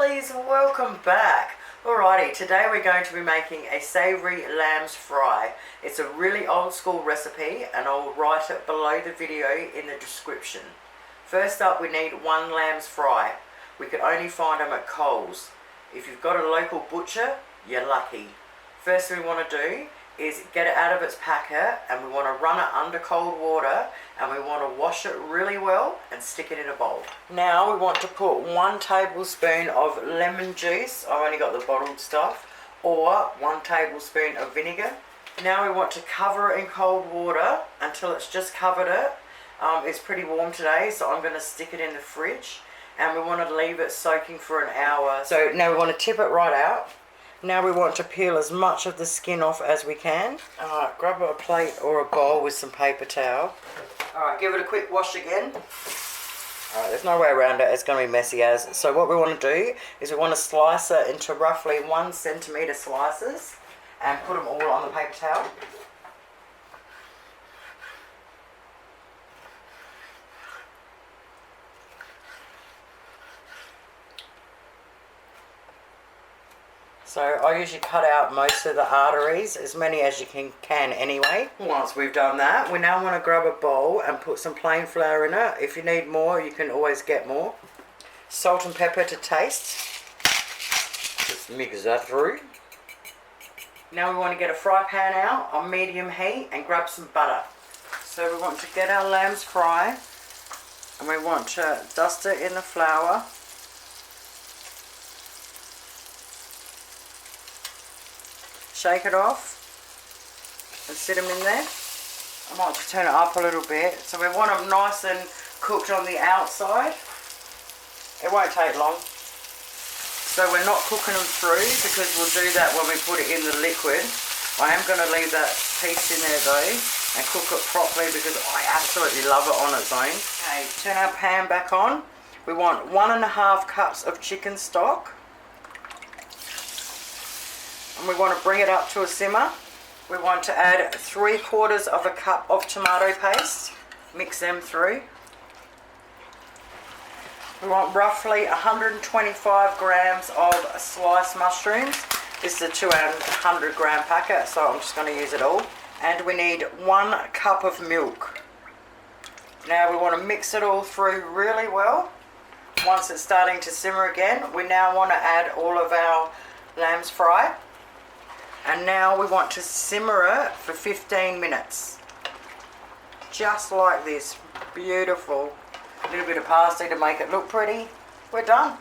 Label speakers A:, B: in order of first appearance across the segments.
A: lovelies, welcome back. Alrighty, today we're going to be making a savoury lamb's fry. It's a really old school recipe and I'll write it below the video in the description. First up, we need one lamb's fry. We can only find them at Coles. If you've got a local butcher, you're lucky. First thing we want to do is get it out of its packet, and we want to run it under cold water, and we want to wash it really well and stick it in a bowl. Now we want to put 1 tablespoon of lemon juice, I've only got the bottled stuff, or 1 tablespoon of vinegar. Now we want to cover it in cold water until it's just covered it. It's pretty warm today, so I'm going to stick it in the fridge, and we want to leave it soaking for an hour. So now we want to tip it right out. Now we want to peel as much of the skin off as we can. Grab a plate or a bowl with some paper towel. Alright, give it a quick wash again. Alright, there's no way around it, it's going to be messy as. So what we want to do is we want to slice it into roughly 1 centimetre slices and put them all on the paper towel. So I usually cut out most of the arteries, as many as you can anyway. Once we've done that, we now want to grab a bowl and put some plain flour in it. If you need more, you can always get more. Salt and pepper to taste. Just mix that through. Now we want to get a fry pan out on medium heat and grab some butter. So we want to get our lamb's fry and we want to dust it in the flour. Shake it off and sit them in there. I might just turn it up a little bit. So we want them nice and cooked on the outside. It won't take long. So we're not cooking them through because we'll do that when we put it in the liquid. I am going to leave that piece in there though and cook it properly because I absolutely love it on its own. Okay, turn our pan back on. We want 1.5 cups of chicken stock. And we want to bring it up to a simmer. We want to add 3/4 of a cup of tomato paste. Mix them through. We want roughly 125 grams of sliced mushrooms. This is a 200 gram packet, so I'm just going to use it all. And we need 1 cup of milk. Now we want to mix it all through really well. Once it's starting to simmer again, we now want to add all of our lamb's fry. And now we want to simmer it for 15 minutes. Just like this. Beautiful. A little bit of parsley to make it look pretty. We're done.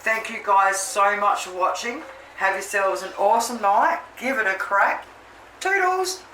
A: Thank you guys so much for watching. Have yourselves an awesome night. Give it a crack. Toodles!